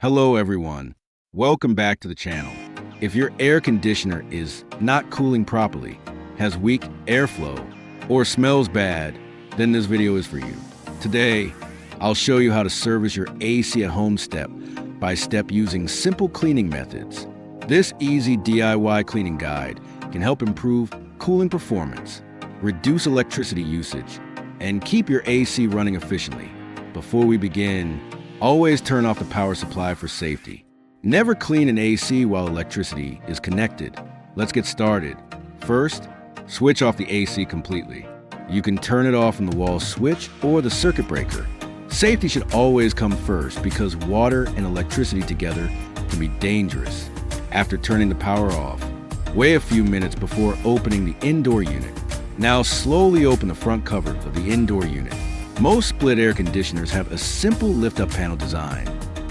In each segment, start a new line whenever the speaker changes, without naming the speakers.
Hello everyone, welcome back to the channel. If your air conditioner is not cooling properly, has weak airflow, or smells bad, then this video is for you. Today, I'll show you how to service your AC at home step by step using simple cleaning methods. This easy DIY cleaning guide can help improve cooling performance, reduce electricity usage, and keep your AC running efficiently. Before we begin, always turn off the power supply for safety. Never clean an AC while electricity is connected. Let's get started. First, switch off the AC completely. You can turn it off from the wall switch or the circuit breaker. Safety should always come first because water and electricity together can be dangerous. After turning the power off, wait a few minutes before opening the indoor unit. Now slowly open the front cover of the indoor unit. Most split air conditioners have a simple lift-up panel design.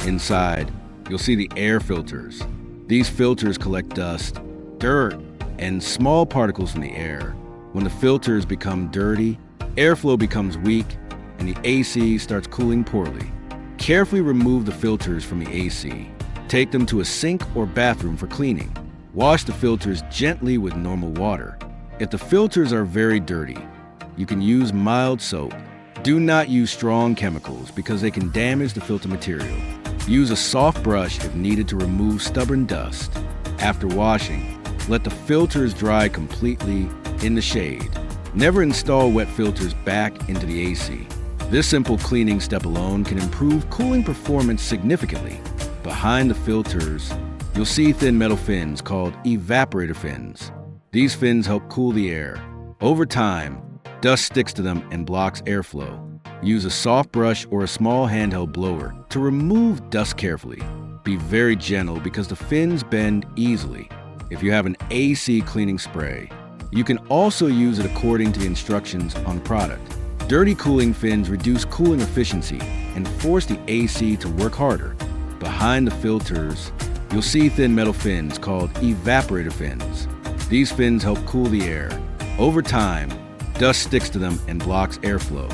Inside, you'll see the air filters. These filters collect dust, dirt, and small particles from the air. When the filters become dirty, airflow becomes weak, and the AC starts cooling poorly. Carefully remove the filters from the AC. Take them to a sink or bathroom for cleaning. Wash the filters gently with normal water. If the filters are very dirty, you can use mild soap. Do not use strong chemicals because they can damage the filter material. Use a soft brush if needed to remove stubborn dust. After washing, let the filters dry completely in the shade. Never install wet filters back into the AC. This simple cleaning step alone can improve cooling performance significantly. Behind the filters, you'll see thin metal fins called evaporator fins. These fins help cool the air. Over time, dust sticks to them and blocks airflow. Use a soft brush or a small handheld blower to remove dust carefully. Be very gentle because the fins bend easily. If you have an AC cleaning spray, you can also use it according to the instructions on the product. Dirty cooling fins reduce cooling efficiency and force the AC to work harder. Behind the filters, you'll see thin metal fins called evaporator fins. These fins help cool the air. Over time, dust sticks to them and blocks airflow.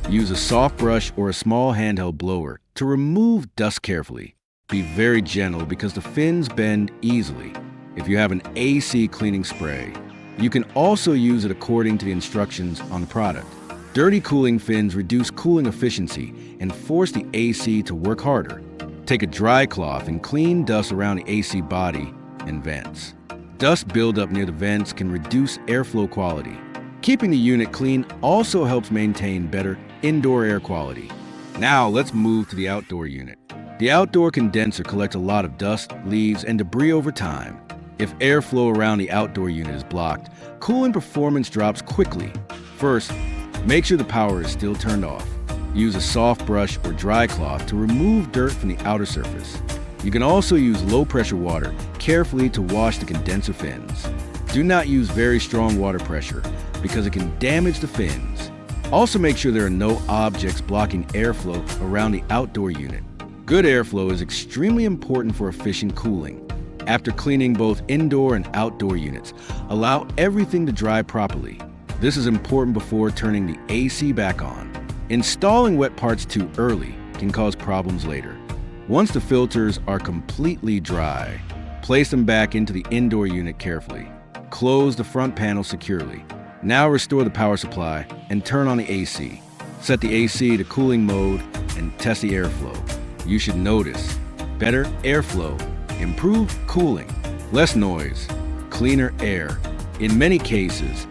Use a soft brush or a small handheld blower to remove dust carefully. Be very gentle because the fins bend easily. If you have an AC cleaning spray, you can also use it according to the instructions on the product. Dirty cooling fins reduce cooling efficiency and force the AC to work harder. Take a dry cloth and clean dust around the AC body and vents. Dust buildup near the vents can reduce airflow quality. Keeping the unit clean also helps maintain better indoor air quality. Now let's move to the outdoor unit. The outdoor condenser collects a lot of dust, leaves, and debris over time. If airflow around the outdoor unit is blocked, cooling performance drops quickly. First, make sure the power is still turned off. Use a soft brush or dry cloth to remove dirt from the outer surface. You can also use low-pressure water carefully to wash the condenser fins. Do not use very strong water pressure because it can damage the fins. Also make sure there are no objects blocking airflow around the outdoor unit. Good airflow is extremely important for efficient cooling. After cleaning both indoor and outdoor units, allow everything to dry properly. This is important before turning the AC back on. Installing wet parts too early can cause problems later. Once the filters are completely dry, place them back into the indoor unit carefully. Close the front panel securely. Now restore the power supply and turn on the AC. Set the AC to cooling mode and test the airflow. You should notice better airflow, improved cooling, less noise, cleaner air. In many cases,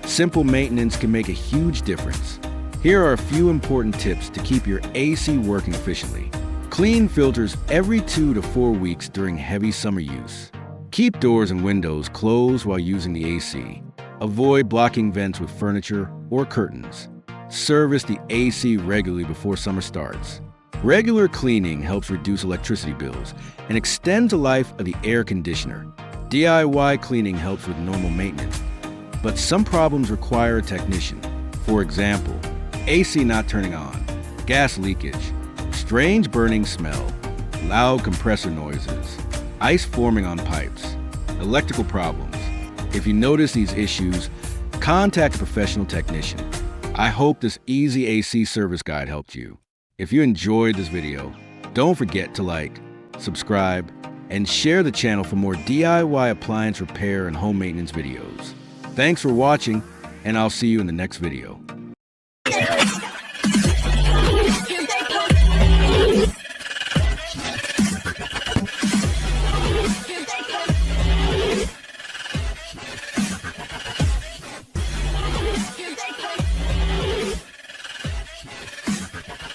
simple maintenance can make a huge difference. Here are a few important tips to keep your AC working efficiently. Clean filters every 2 to 4 weeks during heavy summer use. Keep doors and windows closed while using the AC. Avoid blocking vents with furniture or curtains. Service the AC regularly before summer starts. Regular cleaning helps reduce electricity bills and extends the life of the air conditioner. DIY cleaning helps with normal maintenance, but some problems require a technician. For example, AC not turning on, gas leakage, strange burning smell, loud compressor noises, ice forming on pipes, electrical problems. If you notice these issues, contact a professional technician. I hope this easy AC service guide helped you. If you enjoyed this video, don't forget to like, subscribe, and share the channel for more DIY appliance repair and home maintenance videos. Thanks for watching, and I'll see you in the next video.